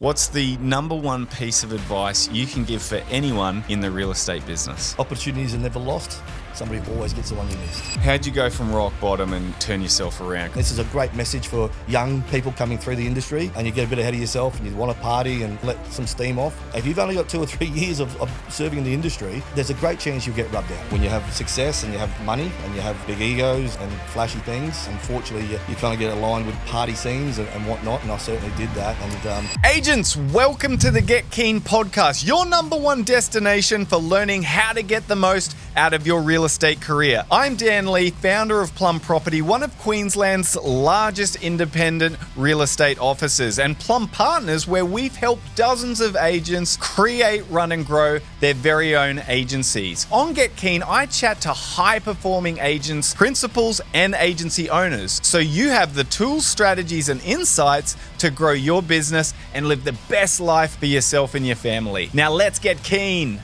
What's the number one piece of advice you can give for anyone in the real estate business? Opportunities are never lost. Somebody always gets the one you missed. How'd you go from rock bottom and turn yourself around? This is a great message for young people coming through the industry, and you get a bit ahead of yourself and you want to party and let some steam off. If you've only got 2 or 3 years of serving in the industry, there's a great chance you'll get rubbed out. When you have success and you have money and you have big egos and flashy things, unfortunately you kind of get aligned with party scenes and whatnot, and I certainly did that. And Agents, welcome to the Get Keen podcast, your number one destination for learning how to get the most out of your real estate career. I'm Dan Lee, founder of Plum Property, one of Queensland's largest independent real estate offices, and Plum Partners, where we've helped dozens of agents create, run and grow their very own agencies. On Get Keen, I chat to high-performing agents, principals, and agency owners, so you have the tools, strategies, and insights to grow your business and live the best life for yourself and your family. Now let's get keen.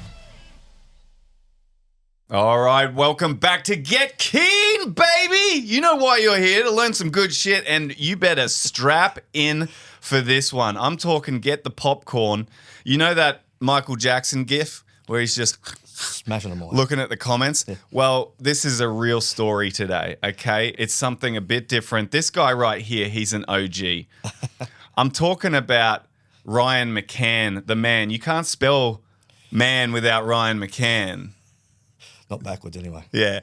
All right, welcome back to Get Keen, baby. You know why you're here, to learn some good shit, and you better strap in for this one. I'm talking get the popcorn. You know that Michael Jackson gif where he's just smashing them all. Looking at the comments? Yeah. Well, this is a real story today, okay? It's something a bit different. This guy right here, he's an OG. I'm talking about Ryan McCann, the man. You can't spell man without Ryan McCann. Not backwards anyway. Yeah.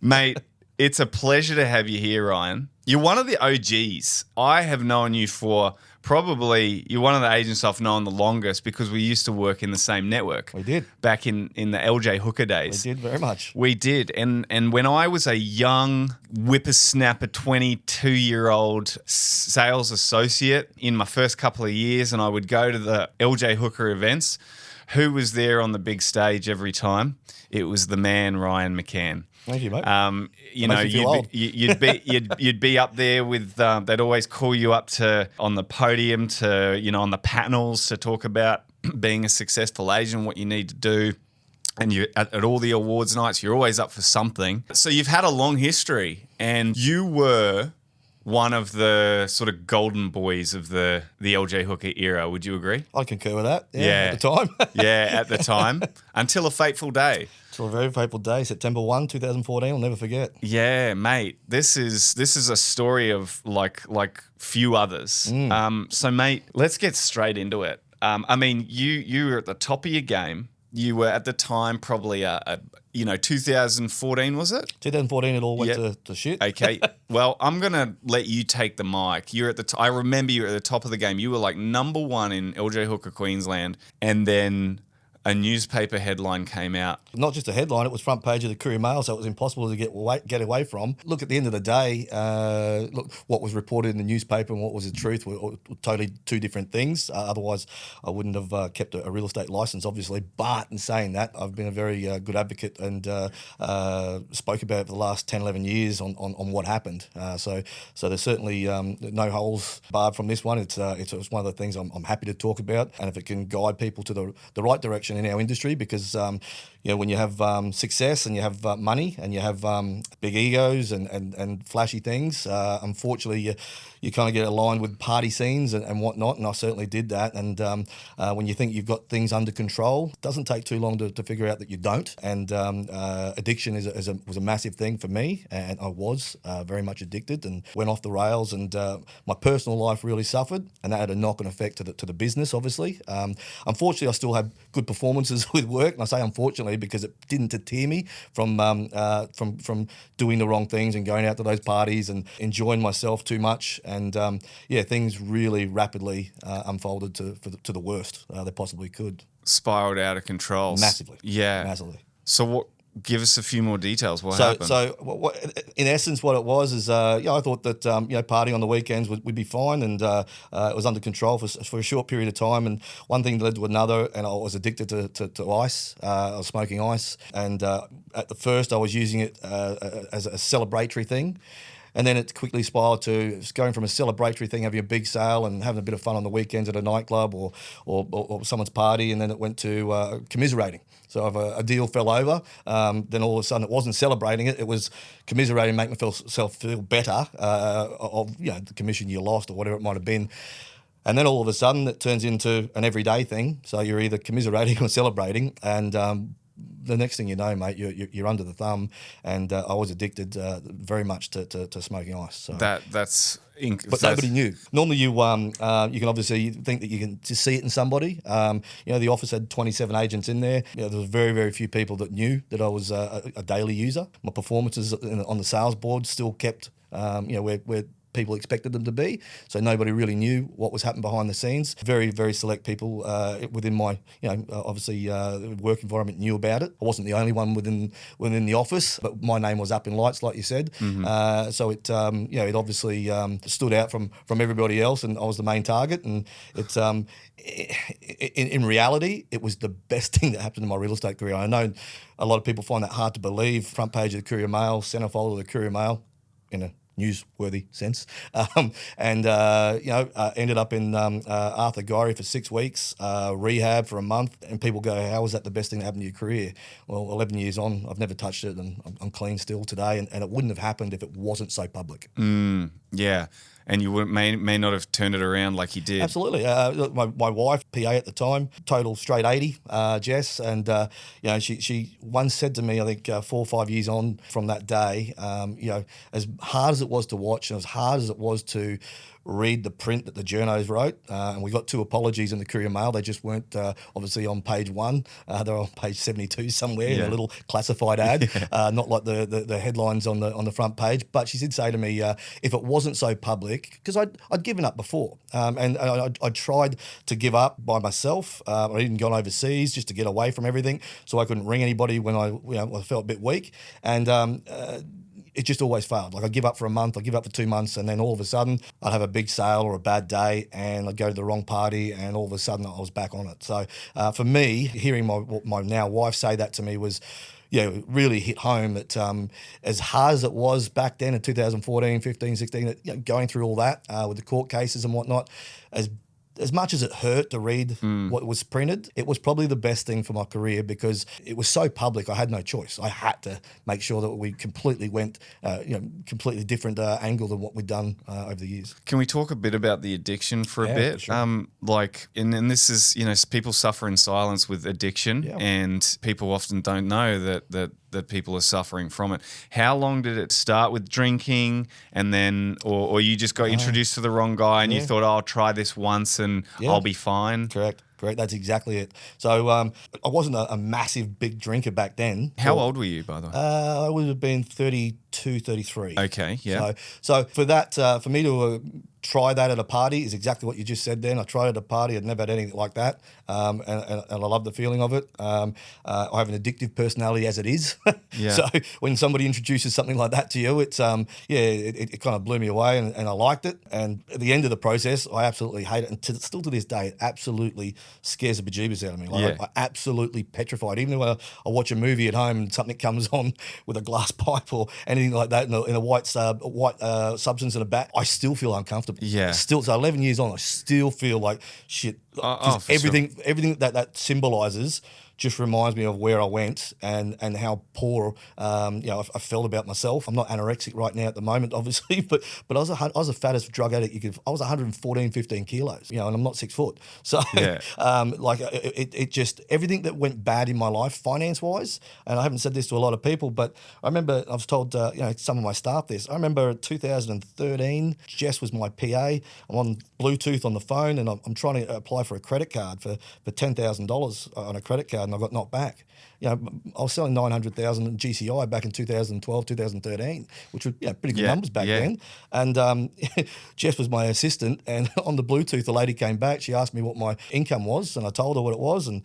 Mate, it's a pleasure to have you here, Ryan. You're one of the OGs. I have known you for you're one of the agents I've known the longest because we used to work in the same network. We did. Back in the LJ Hooker days. We did very much. We did. And when I was a young whippersnapper, 22-year-old sales associate in my first couple of years, and I would go to the LJ Hooker events, who was there on the big stage every time? It was the man, Ryan McCann. Thank you, mate. You'd be up there with. They'd always call you up on the podium on the panels to talk about being a successful agent, what you need to do, and you at all the awards nights, you're always up for something. So you've had a long history, and you were one of the sort of golden boys of the LJ Hooker era. Would you agree? I concur with that. Yeah. At the time. Yeah, at the time. Until a fateful day. Until a very fateful day, September 1, 2014. I'll never forget. Yeah, mate. This is a story of like few others. So, mate, let's get straight into it. I mean, you were at the top of your game. You were at the time probably 2014, was it? 2014, it all went to shit. Okay. Well, I'm going to let you take the mic. I remember you were at the top of the game. You were like number one in LJ Hooker, Queensland. And then a newspaper headline came out. Not just a headline, it was front page of the Courier Mail, so it was impossible to get away from. Look, at the end of the day, what was reported in the newspaper and what was the truth were totally two different things. Otherwise, I wouldn't have kept a real estate license, obviously. But in saying that, I've been a very good advocate and spoke about it for the last 10, 11 years on what happened. So there's certainly no holes barred from this one. It's one of the things I'm happy to talk about, and if it can guide people to the right direction in our industry, because when you have success and you have money and you have big egos and flashy things, unfortunately you kind of get aligned with party scenes and whatnot, and I certainly did that. And when you think you've got things under control, it doesn't take too long to figure out that you don't. And addiction was a massive thing for me, and I was very much addicted and went off the rails, and my personal life really suffered, and that had a knock-on effect to the business, obviously. Unfortunately, I still had good performances with work, and I say unfortunately because it didn't deter me from doing the wrong things and going out to those parties and enjoying myself too much. And things really rapidly unfolded to the worst they possibly could. Spiraled out of control. Massively. Yeah. Massively. So give us a few more details. What happened? So in essence, what it was is, I thought that partying on the weekends would be fine, and it was under control for a short period of time. And one thing led to another, and I was addicted to ice. I was smoking ice, and at the first I was using it as a celebratory thing. And then it quickly spiraled to going from a celebratory thing, having a big sale and having a bit of fun on the weekends at a nightclub or someone's party, and then it went to commiserating. So if a deal fell over, then all of a sudden it wasn't celebrating it was commiserating, make myself feel better of the commission you lost or whatever it might have been. And then all of a sudden it turns into an everyday thing. So you're either commiserating or celebrating. And the next thing you know, mate, you're under the thumb. And I was addicted very much to smoking ice. So. But nobody knew. Normally you can obviously think that you can just see it in somebody. The office had 27 agents in there. There was very, very few people that knew that I was a daily user. My performances on the sales board still kept, where people expected them to be. So nobody really knew what was happening behind the scenes. Very, very select people within my, obviously work environment knew about it. I wasn't the only one within the office, but my name was up in lights, like you said. Mm-hmm. So it, it obviously stood out from everybody else, and I was the main target. And it's in reality, it was the best thing that happened in my real estate career. I know a lot of people find that hard to believe. Front page of the Courier Mail, centerfold of the Courier Mail, in a newsworthy sense, ended up in Arthur Gorrie for 6 weeks, rehab for a month, and people go, how was that the best thing that happened to your career? Well, 11 years on, I've never touched it, and I'm clean still today, and it wouldn't have happened if it wasn't so public. Yeah. And you may not have turned it around like you did. Absolutely. My wife, PA at the time, total straight 80, Jess, and she once said to me, I think 4 or 5 years on from that day, as hard as it was to watch and as hard as it was to read the print that the journos wrote, and we got 2 apologies in the Courier Mail. They just weren't obviously on page 1. They're on page 72 somewhere in a little classified ad, not like the headlines on the front page. But she did say to me, if it wasn't so public, because I'd given up before, and I tried to give up by myself. I'd even gone overseas just to get away from everything, so I couldn't ring anybody when I felt a bit weak, and it just always failed. Like, I'd give up for a month, I'd give up for 2 months, and then all of a sudden I'd have a big sale or a bad day, and I'd go to the wrong party, and all of a sudden I was back on it. So for me, hearing my now wife say that to me was, it really hit home that as hard as it was back then in 2014, 15, 16, going through all that with the court cases and whatnot, as much as it hurt to read what was printed, it was probably the best thing for my career because it was so public. I had no choice. I had to make sure that we completely went, completely different angle than what we'd done over the years. Can we talk a bit about the addiction for a bit? Sure. And this is, people suffer in silence with addiction, and people often don't know that people are suffering from it. How long did it start with drinking, and then, or you just got introduced to the wrong guy and you thought, I'll try this once and I'll be fine? Correct. That's exactly it. So I wasn't a massive big drinker back then. How old were you, by the way? I would have been 32, 33. Okay, yeah. So for that, for me to try that at a party is exactly what you just said then. I tried it at a party. I'd never had anything like that. And I love the feeling of it. I have an addictive personality as it is. So when somebody introduces something like that to you, it's, it kind of blew me away, and I liked it. And at the end of the process, I absolutely hate it. And still to this day, it absolutely scares the bejeebus out of me. I'm absolutely petrified. Even when I watch a movie at home and something comes on with a glass pipe or anything like that in a white substance in a bat, I still feel uncomfortable. Yeah. So 11 years on, I still feel like shit. Everything that symbolises just reminds me of where I went and how poor I felt about myself. I'm not anorexic right now at the moment, obviously, but I was the fattest drug addict I was 114, 15 kilos, and I'm not 6 foot. So it just, everything that went bad in my life finance wise, and I haven't said this to a lot of people, but I remember I was told some of my staff this. I remember 2013, Jess was my PA. I'm on Bluetooth on the phone, and I'm trying to apply for a credit card for $10,000 on a credit card, and I got knocked back. I was selling 900,000 in GCI back in 2012, 2013, which were pretty good numbers back then. And Jess was my assistant, and on the Bluetooth, the lady came back. She asked me what my income was, and I told her what it was. And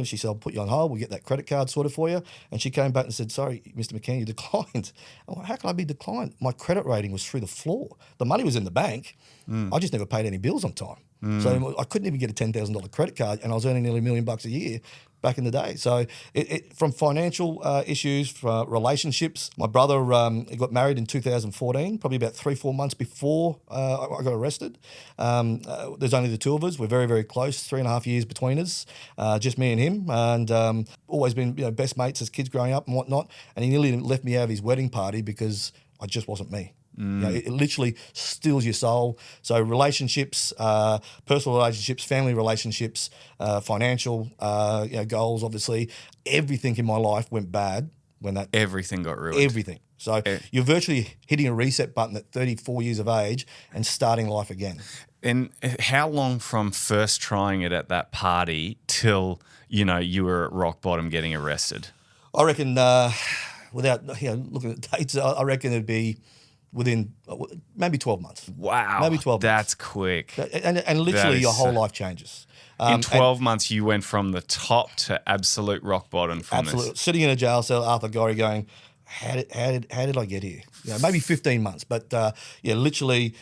she said, "I'll put you on hold. We'll get that credit card sorted for you." And she came back and said, "Sorry, Mr. McCann, you declined." I'm like, "How can I be declined? My credit rating was through the floor. The money was in the bank. I just never paid any bills on time." So I couldn't even get a $10,000 credit card, and I was earning nearly $1 million a year back in the day. So from financial issues, for relationships, my brother got married in 2014, probably about 3-4 months before I got arrested. There's only the two of us. We're very, very close, 3.5 years between us, just me and him, and always been best mates as kids growing up and whatnot. And he nearly left me out of his wedding party because I just wasn't me. You know, it literally steals your soul. So relationships, personal relationships, family relationships, financial goals, obviously, everything in my life went bad when that Everything got ruined. everything. So you're virtually hitting a reset button at 34 years of age and starting life again. And how long from first trying it at that party till, you were at rock bottom getting arrested? I reckon, without looking at dates, I reckon it'd be within maybe 12 months. Wow. Maybe 12 months. That's quick. And literally your whole life changes. In 12 months, you went from the top to absolute rock bottom from Absolutely. this. Sitting in a jail cell, Arthur Gorry going, how did I get here? Maybe 15 months, but literally,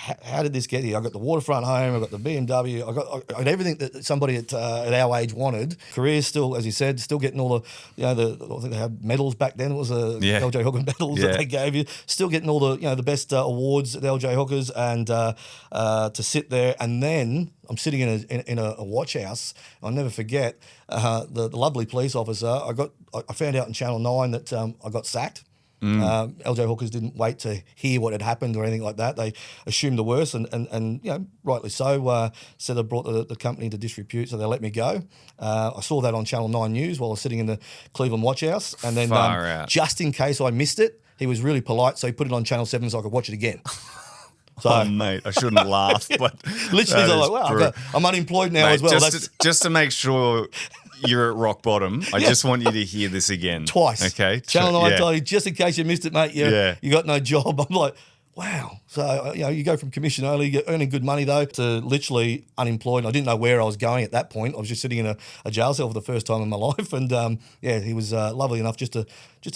how did this get here? I got the waterfront home, I got the BMW, I got everything that somebody at our age wanted. Career still, as you said, still getting all the, I think they had medals back then. It was LJ Hooker medals that they gave you. Still getting all the, the best awards at LJ Hookers, and to sit there, and then I'm sitting in a watch house. I'll never forget the lovely police officer. I found out in Channel 9 that I got sacked. LJ Hookers didn't wait to hear what had happened or anything like that. They assumed the worst, and rightly so. Said I brought the company into disrepute, so they let me go. I saw that on Channel 9 News while I was sitting in the Cleveland Watch House, and then just in case I missed it, he was really polite, so he put it on Channel 7 so I could watch it again. So, oh, mate, I shouldn't laugh, but literally, I'm like, wow, I'm unemployed now, mate, as well. Just to make sure you're at rock bottom, I just want you to hear this again. Twice. Okay. Channel 9 told you, just in case you missed it, mate, you got no job. I'm like, wow. So, you go from commission only, you're earning good money though, to literally unemployed. I didn't know where I was going at that point. I was just sitting in a jail cell for the first time in my life. And he was lovely enough just to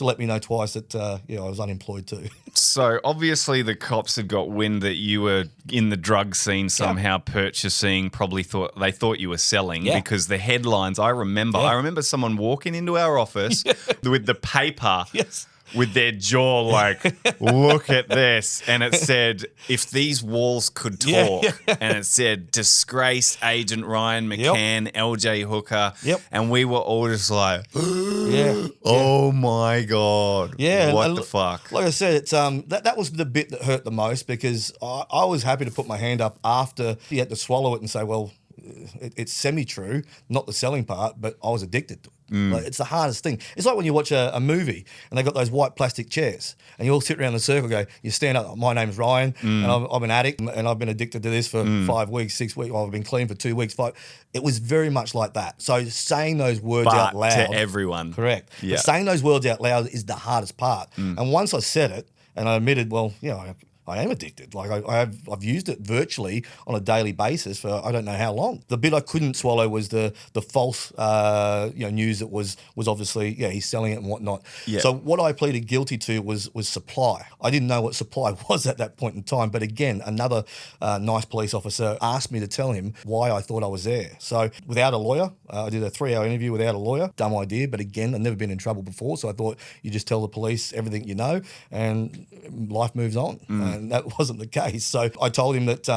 let me know twice that, I was unemployed too. So obviously the cops had got wind that you were in the drug scene somehow purchasing, probably thought you were selling because the headlines, I remember someone walking into our office with the paper. Yes. With their jaw like, look at this. And it said, if these walls could talk. And it said, disgraced agent Ryan McCann, LJ Hooker. And we were all just like, oh my God. Yeah. What the fuck? Like I said, it's that was the bit that hurt the most, because I was happy to put my hand up after he had to swallow it and say, well, it's semi-true, not the selling part, but I was addicted to it. Like, it's the hardest thing. It's like when you watch a movie and they got those white plastic chairs and you all sit around in a circle, you stand up, my name's Ryan and I'm an addict and I've been addicted to this for 5 weeks, 6 weeks, I've been clean for 2 weeks, 5. It was very much like that. So saying those words out loud. To everyone. Correct. Yeah. But saying those words out loud is the hardest part. And once I said it and I admitted, well, I am addicted. Like I've used it virtually on a daily basis for I don't know how long. The bit I couldn't swallow was the false news that was obviously he's selling it and whatnot. Yeah. So what I pleaded guilty to was supply. I didn't know what supply was at that point in time. But again, another nice police officer asked me to tell him why I thought I was there. So without a lawyer, I did a 3-hour interview without a lawyer. Dumb idea, but again, I've never been in trouble before, so I thought you just tell the police everything you know, and life moves on. And that wasn't the case. So I told him that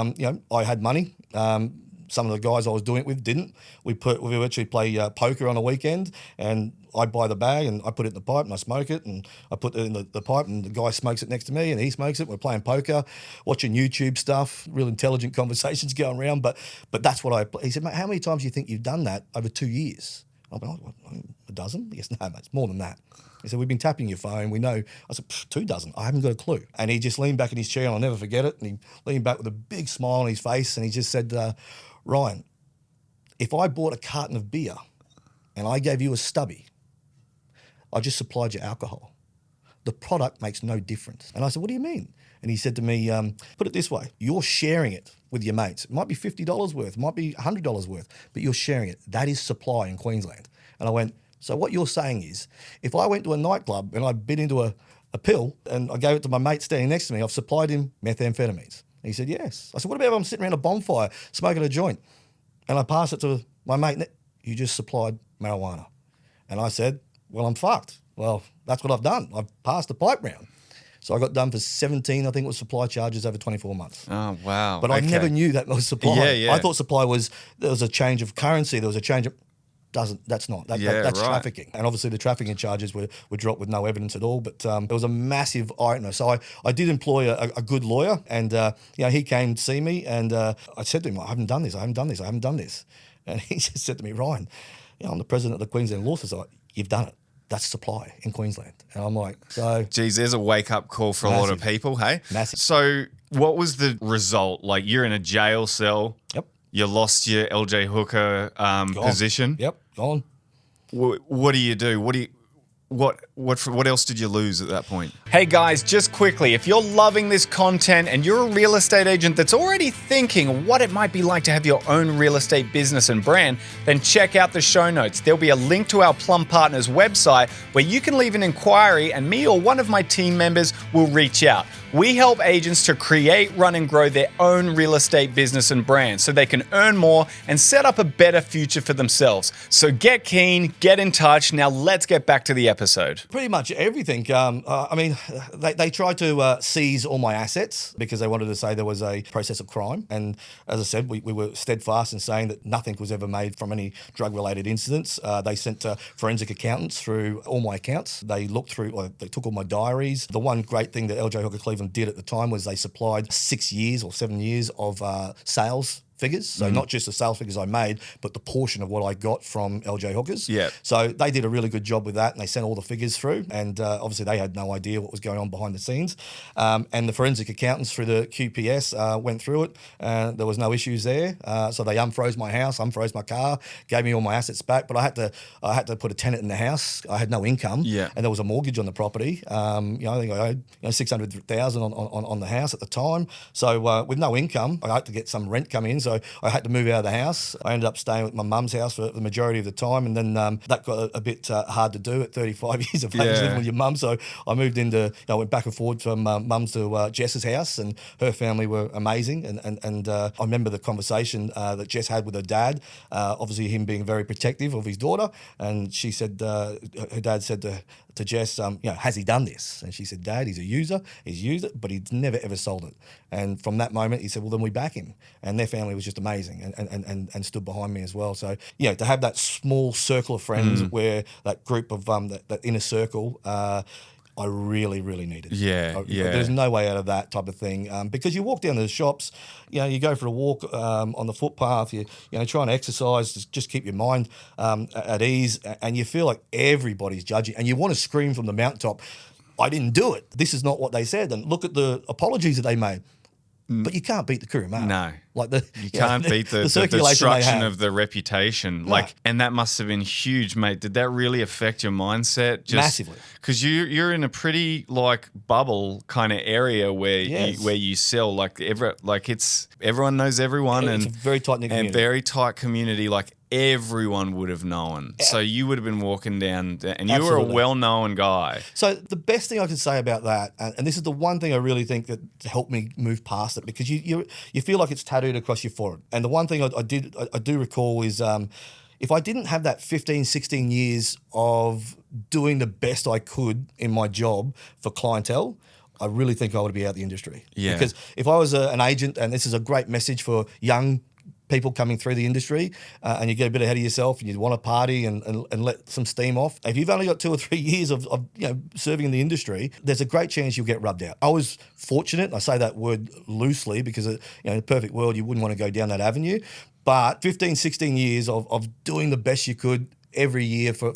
I had money. Some of the guys I was doing it with didn't. We actually play poker on a weekend, and I buy the bag and I put it in the pipe and I smoke it, and I put it in the pipe and the guy smokes it next to me and he smokes it. We're playing poker, watching YouTube stuff, real intelligent conversations going around. But that's what he said, mate, how many times do you think you've done that over 2 years? I went, a dozen? Yes, no, mate, it's more than that. He said, we've been tapping your phone. We know. I said, 2 dozen. I haven't got a clue. And he just leaned back in his chair, and I'll never forget it. And he leaned back with a big smile on his face, and he just said, Ryan, if I bought a carton of beer and I gave you a stubby, I just supplied you alcohol. The product makes no difference. And I said, what do you mean? And he said to me, put it this way, you're sharing it with your mates. It might be $50 worth, it might be $100 worth, but you're sharing it. That is supply in Queensland. And I went, so what you're saying is, if I went to a nightclub and I bit into a pill and I gave it to my mate standing next to me, I've supplied him methamphetamines. And he said, yes. I said, what about if I'm sitting around a bonfire smoking a joint and I pass it to my mate? You just supplied marijuana. And I said, well, I'm fucked. Well, that's what I've done. I've passed the pipe round. So I got done for 17, I think it was supply charges over 24 months. Oh, wow. But I never knew that was supply. Yeah. I thought supply was, there was a change of currency, there was a change of, That's not. That's right. trafficking. And obviously the trafficking charges were dropped with no evidence at all. But there was a massive eye-opener. So I did employ a good lawyer, and he came to see me, and I said to him, I haven't done this. And he just said to me, Ryan, I'm the president of the Queensland Law Society. You've done it. That's supply in Queensland. And I'm like, so... Geez, there's a wake-up call for a lot of people, hey? Massive. So what was the result? Like, you're in a jail cell. Yep. You lost your LJ Hooker position. Yep, gone. What do you do? What else did you lose at that point? Hey guys, just quickly, if you're loving this content and you're a real estate agent that's already thinking what it might be like to have your own real estate business and brand, then check out the show notes. There'll be a link to our Plum Partners website where you can leave an inquiry and me or one of my team members will reach out. We help agents to create, run, and grow their own real estate business and brand so they can earn more and set up a better future for themselves. So get keen, get in touch. Now let's get back to the episode. Pretty much everything. They tried to seize all my assets because they wanted to say there was a process of crime. And as I said, we were steadfast in saying that nothing was ever made from any drug-related incidents. They sent forensic accountants through all my accounts. They looked through, or they took all my diaries. The one great thing that LJ Hooker Cleveland did at the time was they supplied 6 years or 7 years of sales figures. So not just the sales figures I made, but the portion of what I got from LJ Hookers. Yeah. So they did a really good job with that, and they sent all the figures through. And obviously they had no idea what was going on behind the scenes. And the forensic accountants through the QPS went through it. There was no issues there. So they unfroze my house, unfroze my car, gave me all my assets back. But I had to put a tenant in the house. I had no income. Yeah. And there was a mortgage on the property. I think I owed $600,000 on the house at the time. So with no income, I had to get some rent come in. So I had to move out of the house. I ended up staying with my mum's house for the majority of the time, and then that got a bit hard to do at 35 years of age living with your mum. So I moved into, I went back and forward from mum's to Jess's house, and her family were amazing. And I remember the conversation that Jess had with her dad, obviously him being very protective of his daughter, and she said, her dad said to Jess, has he done this? And she said, Dad, he's used it, but he's never ever sold it. And from that moment, he said, well, then we back him. And their family was just amazing and stood behind me as well. So, to have that small circle of friends where that group of, that inner circle, I really, really needed. Yeah. There's no way out of that type of thing because you walk down to the shops, you go for a walk on the footpath, you try and exercise, just keep your mind at ease, and you feel like everybody's judging, and you want to scream from the mountaintop, I didn't do it. This is not what they said, and look at the apologies that they made. But you can't beat the Courier Mail. No. Like you can't beat the destruction of the reputation. No. And that must have been huge, mate. Did that really affect your mindset? Massively. Because you're in a pretty bubble kind of area where you sell. Everyone knows everyone, it's a very tight knit community. And very tight community. Everyone would have known. So you would have been walking down, and you were a well-known guy. So the best thing I can say about that, and this is the one thing I really think that helped me move past it, because you feel like it's tattooed across your forehead. And the one thing I do recall is if I didn't have that 15, 16 years of doing the best I could in my job for clientele, I really think I would be out the industry. Yeah. Because if I was an agent, and this is a great message for young people coming through the industry, and you get a bit ahead of yourself and you want to party and let some steam off. If you've only got 2 or 3 years of serving in the industry, there's a great chance you'll get rubbed out. I was fortunate, and I say that word loosely because in a perfect world you wouldn't want to go down that avenue, but 15, 16 years of doing the best you could every year for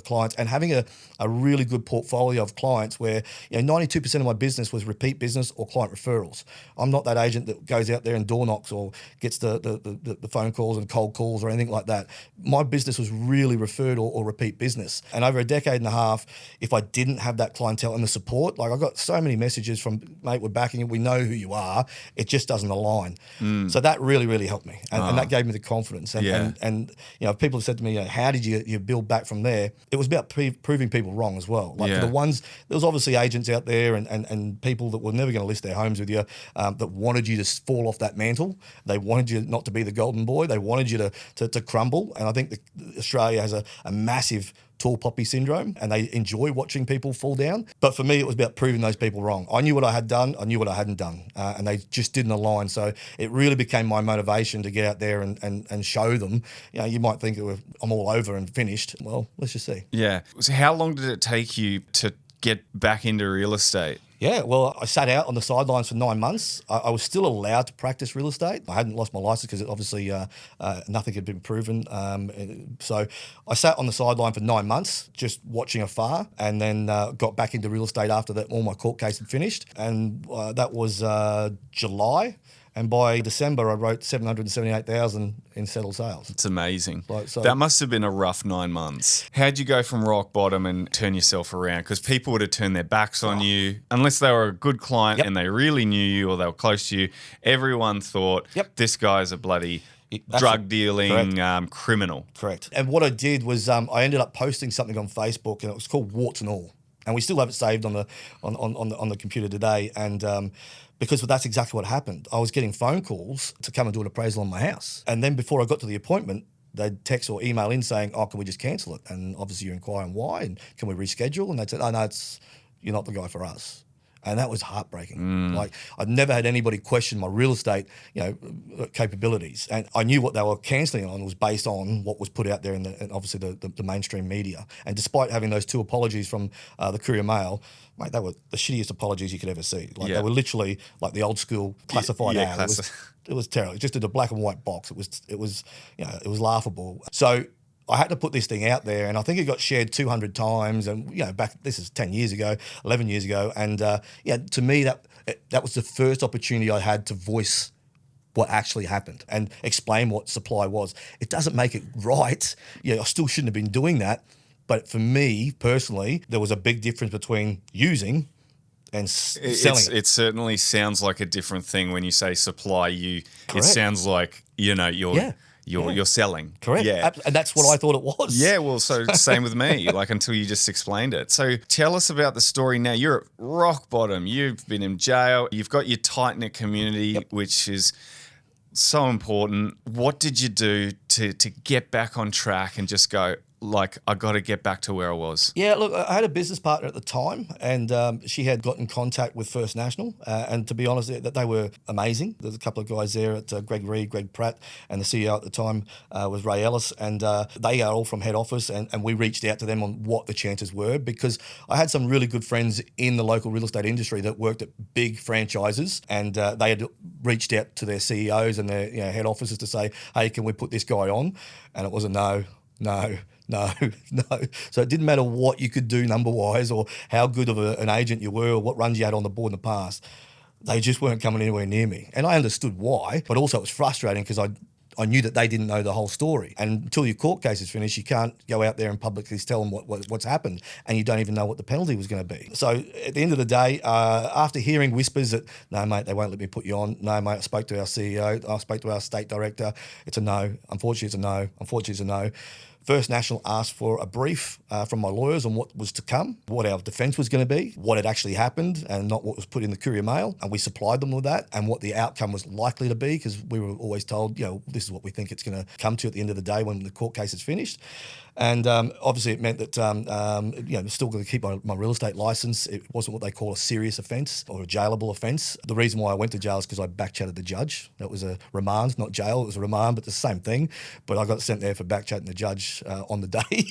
clients, and having a really good portfolio of clients where 92% of my business was repeat business or client referrals. I'm not that agent that goes out there and door knocks or gets the phone calls and cold calls or anything like that. My business was really referred or repeat business. And over a decade and a half, if I didn't have that clientele and the support, I got so many messages from, mate, we're backing you, we know who you are, it just doesn't align. So that really, really helped me, and that gave me the confidence. And people have said to me, how did you build back from there? It was about proving people wrong as well. For the ones, there was obviously agents out there and people that were never going to list their homes with you, that wanted you to fall off that mantle. They wanted you not to be the golden boy. They wanted you to crumble. And I think Australia has a massive tall poppy syndrome, and they enjoy watching people fall down. But for me, it was about proving those people wrong. I knew what I had done. I knew what I hadn't done. And they just didn't align. So it really became my motivation to get out there and show them. You might think I'm all over and finished. Well, let's just see. Yeah. So how long did it take you to get back into real estate? Yeah, well, I sat out on the sidelines for 9 months. I was still allowed to practice real estate. I hadn't lost my license because obviously nothing had been proven. So I sat on the sideline for 9 months, just watching afar, and then got back into real estate after that. All my court case had finished, and that was July. And by December, I wrote $778,000 in settled sales. It's amazing. So that must have been a rough 9 months. How'd you go from rock bottom and turn yourself around? Because people would have turned their backs on you. Unless they were a good client and they really knew you or they were close to you, everyone thought, this guy's a bloody drug dealing criminal. Correct. And what I did was I ended up posting something on Facebook, and it was called Warts and All. And we still have it saved on the computer today. And because that's exactly what happened. I was getting phone calls to come and do an appraisal on my house. And then before I got to the appointment, they'd text or email in saying, can we just cancel it? And obviously you're inquiring why, and can we reschedule? And they said, no, you're not the guy for us. And that was heartbreaking. Like, I'd never had anybody question my real estate, capabilities. And I knew what they were cancelling on was based on what was put out there in obviously the mainstream media. And despite having those 2 apologies from the Courier Mail, mate, they were the shittiest apologies you could ever see. They were literally like the old school classified ad. It was terrible. It just did a black and white box. It was laughable. So I had to put this thing out there, and I think it got shared 200 times. And this is 10 years ago, 11 years ago, and to me that was the first opportunity I had to voice what actually happened and explain what supply was. It doesn't make it right. I still shouldn't have been doing that. But for me personally, there was a big difference between using and selling. It certainly sounds like a different thing when you say supply. It sounds like you're selling. Correct. Yeah. And that's what I thought it was. Yeah, well, so same with me, until you just explained it. So tell us about the story now. You're at rock bottom. You've been in jail. You've got your tight-knit community, which is so important. What did you do to get back on track and just go, I got to get back to where I was? Yeah, look, I had a business partner at the time, and she had got in contact with First National, and to be honest, they were amazing. There's a couple of guys there at Greg Reed, Greg Pratt, and the CEO at the time was Ray Ellis, and they are all from head office, and we reached out to them on what the chances were, because I had some really good friends in the local real estate industry that worked at big franchises, and they had reached out to their CEOs and their head offices to say, hey, can we put this guy on? And it was a no. So it didn't matter what you could do number-wise or how good of an agent you were or what runs you had on the board in the past. They just weren't coming anywhere near me. And I understood why, but also it was frustrating because I knew that they didn't know the whole story. And until your court case is finished, you can't go out there and publicly tell them what's happened, and you don't even know what the penalty was going to be. So at the end of the day, after hearing whispers that, no, mate, they won't let me put you on. No, mate, I spoke to our CEO. I spoke to our state director. It's a no. Unfortunately, it's a no. Unfortunately, it's a no. First National asked for a brief from my lawyers on what was to come, what our defence was going to be, what had actually happened, and not what was put in the Courier Mail. And we supplied them with that and what the outcome was likely to be, because we were always told, this is what we think it's going to come to at the end of the day when the court case is finished. And obviously it meant that, still going to keep my real estate license. It wasn't what they call a serious offence or a jailable offence. The reason why I went to jail is because I back-chatted the judge. That was a remand, not jail. It was a remand, but the same thing. But I got sent there for back-chatting the judge on the day.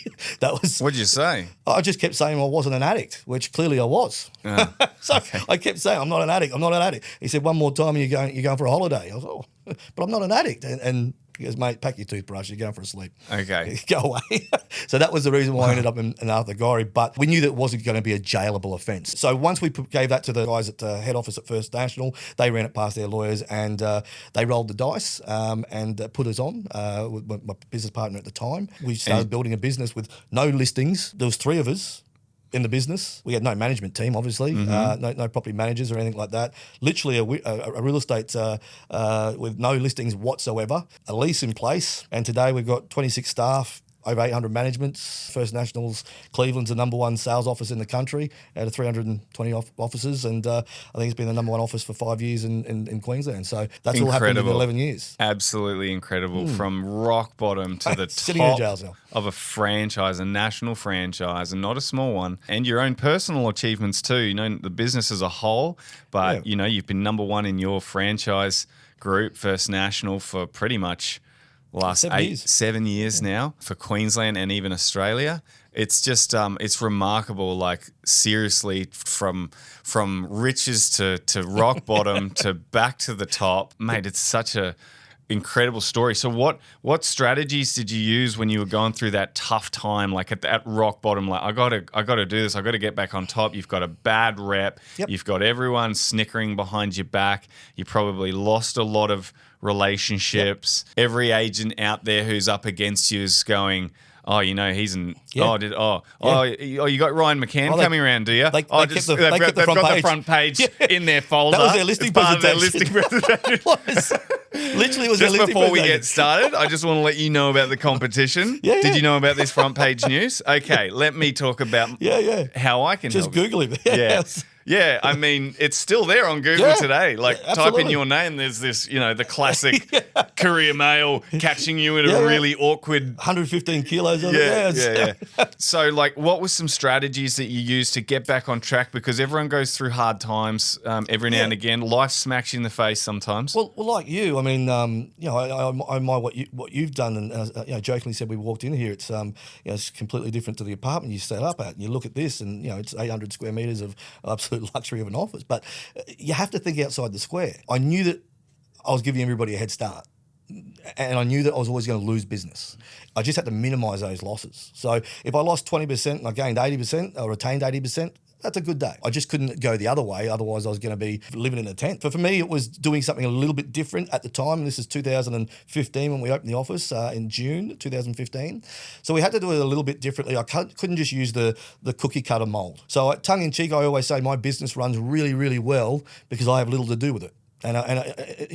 What'd you say? I just kept saying I wasn't an addict, which clearly I was. I kept saying, I'm not an addict. He said, one more time, you're going for a holiday. I was, but I'm not an addict. And he goes, mate, pack your toothbrush, you're going for a sleep. Okay. Go away. So that was the reason why I ended up in Arthur Gorrie. But we knew that it wasn't going to be a jailable offence. So once we gave that to the guys at the head office at First National, they ran it past their lawyers, and they rolled the dice and put us on with my business partner at the time. We started building a business with no listings. There was 3 of us in the business. We had no management team, obviously, no property managers or anything like that. Literally a real estate with no listings whatsoever, a lease in place. And today we've got 26 staff, over 800 managements. First Nationals, Cleveland's the number one sales office in the country out of 320 offices. And I think it's been the number one office for 5 years in Queensland. So that's all happened in 11 years. Absolutely incredible. From rock bottom to the Sitting in top jails now. of a franchise, a national franchise, and not a small one. And your own personal achievements too. You know, the business as a whole, but you know, you've been number one in your franchise group, First National, for pretty much last 7 years now for Queensland and even Australia. It's just it's remarkable. Like, seriously, from riches to rock bottom to back to the top, mate. It's such a incredible story. So what strategies did you use when you were going through that tough time, like at rock bottom? Like, I gotta do this. I gotta get back on top. You've got a bad rep. Yep. You've got everyone snickering behind your back. You probably lost a lot of relationships. Yep. Every agent out there who's up against you is going, oh, you know, he's an. Yeah. You got Ryan McCann coming around, do you? They've got the front page in their folder. That was their listing presentation. Literally, was just their listing before we presentation. get started, I just want to let you know about the competition. Did you know about this front page news? Okay, let me talk about how I can just help Google it. Yes. Yeah, I mean, it's still there on Google today. Like, type in your name, there's this, you know, the classic courier mail catching you in a really awkward... 115 kilos on it. So, like, what were some strategies that you used to get back on track? Because everyone goes through hard times every now and again. Life smacks you in the face sometimes. Well, like you, I mean, you know, I admire what you've done, and you know, jokingly said we walked in here. It's you know, it's completely different to the apartment you set up at. And you look at this, and you know, it's 800 square meters of absolute luxury of an office. But you have to think outside the square. I knew that I was giving everybody a head start, and I knew that I was always going to lose business. I just had to minimise those losses. So if I lost 20% and I gained 80% or retained 80%, that's a good day. I just couldn't go the other way. Otherwise, I was going to be living in a tent. But for me, it was doing something a little bit different at the time. This is 2015 when we opened the office in June 2015. So we had to do it a little bit differently. I couldn't just use the cookie cutter mold. So tongue in cheek, I always say my business runs really, really well because I have little to do with it. And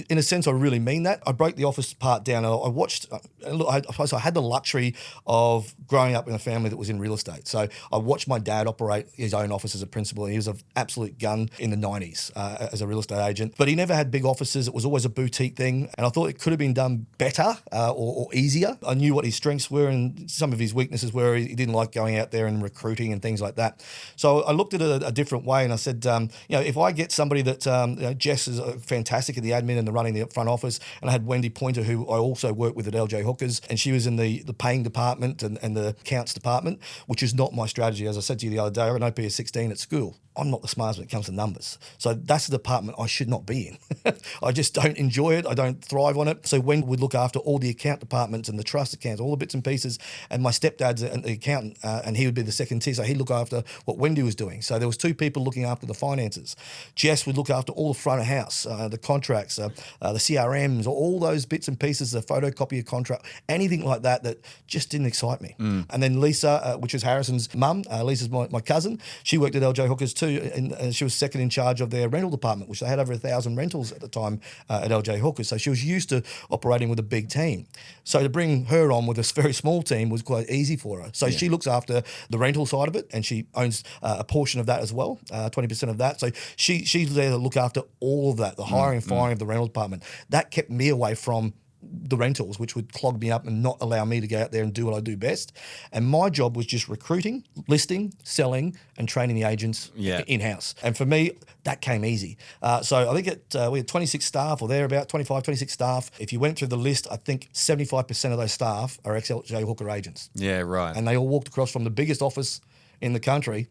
in a sense, I really mean that. I broke the office part down. I watched, I had the luxury of growing up in a family that was in real estate. So I watched my dad operate his own office as a principal. He was an absolute gun in the 90s as a real estate agent. But he never had big offices. It was always a boutique thing. And I thought it could have been done better or easier. I knew what his strengths were and some of his weaknesses were. He didn't like going out there and recruiting and things like that. So I looked at it a different way, and I said, you know, if I get somebody that, you know, Jess is fantastic at the admin and the running the front office, and I had Wendy Pointer, who I also worked with at LJ Hookers, and she was in the paying department and the accounts department, which is not my strategy. As I said to you the other day, I ran OP 16 at school. I'm not the smartest when it comes to numbers. So that's the department I should not be in. I just don't enjoy it. I don't thrive on it. So Wendy would look after all the account departments and the trust accounts, all the bits and pieces. And my stepdad's an accountant, and he would be the second tier. So he'd look after what Wendy was doing. So there was two people looking after the finances. Jess would look after all the front of house, the contracts, the CRMs, all those bits and pieces, the photocopy of contract, anything like that just didn't excite me. And then Lisa, which is Harrison's mum, Lisa's my cousin, she worked at LJ Hookers too. And she was second in charge of their rental department, which they had over 1,000 rentals at the time at LJ Hookers. So she was used to operating with a big team. So to bring her on with a very small team was quite easy for her. So she looks after the rental side of it, and she owns a portion of that as well, 20% of that. So she's there to look after all of that, the hiring and firing of the rental department. That kept me away from the rentals, which would clog me up and not allow me to go out there and do what I do best. And my job was just recruiting, listing, selling, and training the agents in-house. And for me, that came easy. So I think we had 26 staff or thereabout, 25, 26 staff. If you went through the list, I think 75% of those staff are ex-LJ Hooker agents. Yeah, right. And they all walked across from the biggest office in the country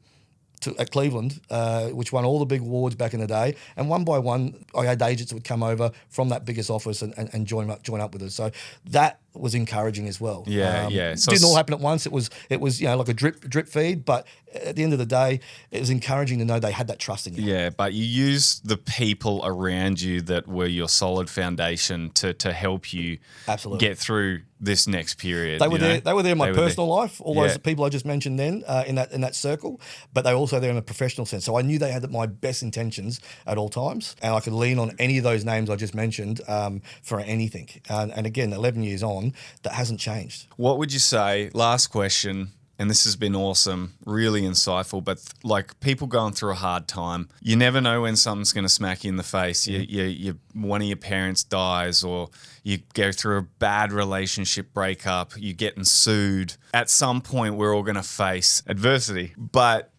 at Cleveland, which won all the big awards back in the day. And one by one, I had agents that would come over from that biggest office and join up with us. So that was encouraging as well. Yeah. So didn't all happen at once. It was you know, like a drip feed, but at the end of the day, it was encouraging to know they had that trust in you. Yeah, but you used the people around you that were your solid foundation to help you get through this next period. They were there. They were there in my personal life. All those people I just mentioned then in that circle, but they were also there in a professional sense. So I knew they had my best intentions at all times, and I could lean on any of those names I just mentioned for anything. And again, 11 years on, on that hasn't changed. What would you say, last question, and this has been awesome, really insightful, but like people going through a hard time, you never know when something's going to smack you in the face. One of your parents dies, or you go through a bad relationship breakup, you're getting sued. At some point, we're all going to face adversity. But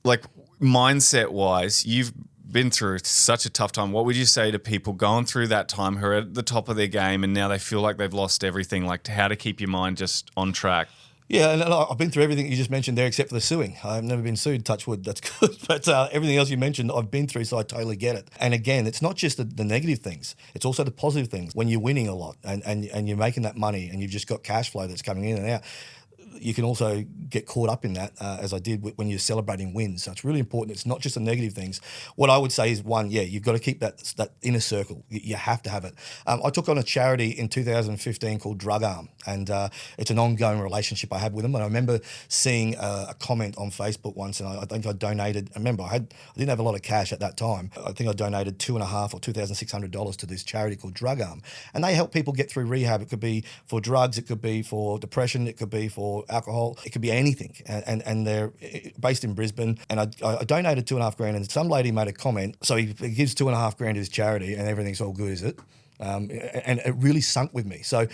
like mindset-wise, you've been through such a tough time. What would you say to people going through that time who are at the top of their game and now they feel like they've lost everything, like how to keep your mind just on track? Yeah, and I've been through everything you just mentioned there except for the suing. I've never been sued, touch wood, that's good. But everything else you mentioned, I've been through, so I totally get it. And again, it's not just the negative things, it's also the positive things. When you're winning a lot and you're making that money and you've just got cash flow that's coming in and out, you can also get caught up in that, as I did when you're celebrating wins. So it's really important. It's not just the negative things. What I would say is, one, you've got to keep that inner circle. You have to have it. I took on a charity in 2015 called Drug Arm, and it's an ongoing relationship I have with them. And I remember seeing a comment on Facebook once, and I think I donated. I remember I didn't have a lot of cash at that time. I think I donated $2,500 or $2,600 to this charity called Drug Arm, and they help people get through rehab. It could be for drugs, it could be for depression, it could be for alcohol, it could be anything, and they're based in Brisbane. And I donated $2,500, and some lady made a comment. So he gives $2,500 to his charity, and everything's all good, is it? And it really sunk with me. So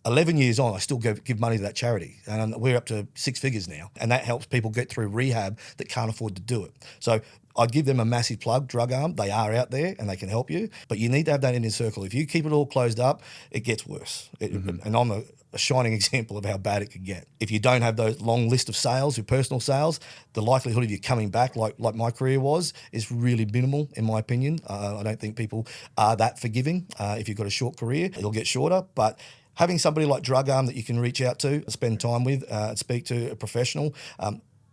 11 years on, I still give money to that charity, and we're up to 6 figures now, and that helps people get through rehab that can't afford to do it. So I'd give them a massive plug, Drug Arm. They are out there and they can help you, but you need to have that in your circle. If you keep it all closed up, it gets worse. And I'm a shining example of how bad it could get. If you don't have those long list of sales, your personal sales, the likelihood of you coming back, like my career was, is really minimal, in my opinion. I don't think people are that forgiving. If you've got a short career, it'll get shorter, but having somebody like Drug Arm that you can reach out to, spend time with, speak to a professional,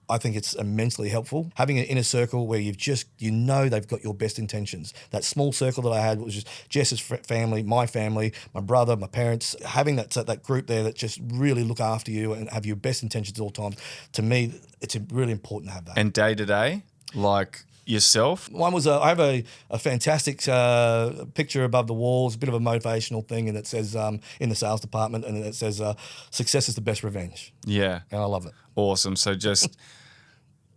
I think it's immensely helpful. Having an inner circle where they've got your best intentions. That small circle that I had was just Jess's family, my brother, my parents. Having that group there that just really look after you and have your best intentions at all times. To me, it's really important to have that. And day to day, like yourself? One was I have a fantastic picture above the walls, a bit of a motivational thing, and it says in the sales department, and it says success is the best revenge. Yeah. And I love it. Awesome. So just,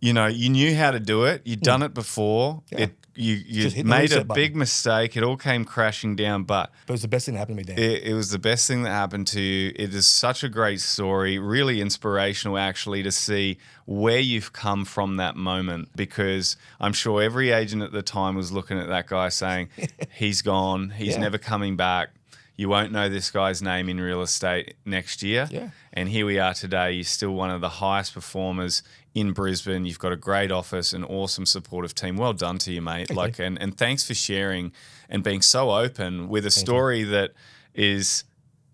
you knew how to do it. You'd done it before. Yeah. You made a big mistake. It all came crashing down, but it was the best thing that happened to me, Dan. It was the best thing that happened to you. It is such a great story, really inspirational actually to see where you've come from that moment, because I'm sure every agent at the time was looking at that guy saying, he's gone, he's never coming back. You won't know this guy's name in real estate next year. Yeah. And here we are today. You're still one of the highest performers in Brisbane. You've got a great office, an awesome supportive team. Well done to you, mate. And thanks for sharing and being so open with a story that is,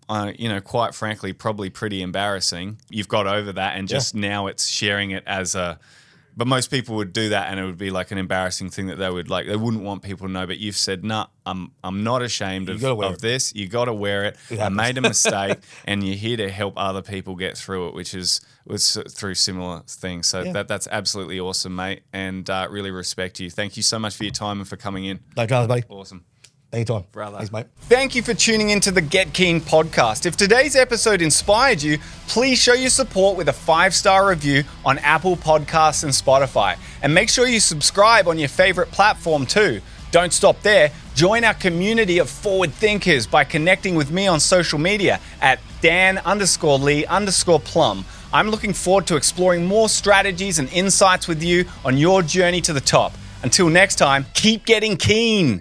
quite frankly, probably pretty embarrassing. You've got over that, and just now it's sharing it as a. But most people would do that, and it would be like an embarrassing thing that they wouldn't want people to know. But you've said, "Nah, I'm not ashamed of this. You got to wear it. I made a mistake, and you're here to help other people get through it, which was through similar things. So that's absolutely awesome, mate, and really respect you. Thank you so much for your time and for coming in. No dramas, buddy. Awesome. Anytime. Brother. Thanks, mate. Thank you for tuning into the Get Keen podcast. If today's episode inspired you, please show your support with a 5-star review on Apple Podcasts and Spotify. And make sure you subscribe on your favorite platform too. Don't stop there. Join our community of forward thinkers by connecting with me on social media at Dan_Lee_Plum. I'm looking forward to exploring more strategies and insights with you on your journey to the top. Until next time, keep getting keen.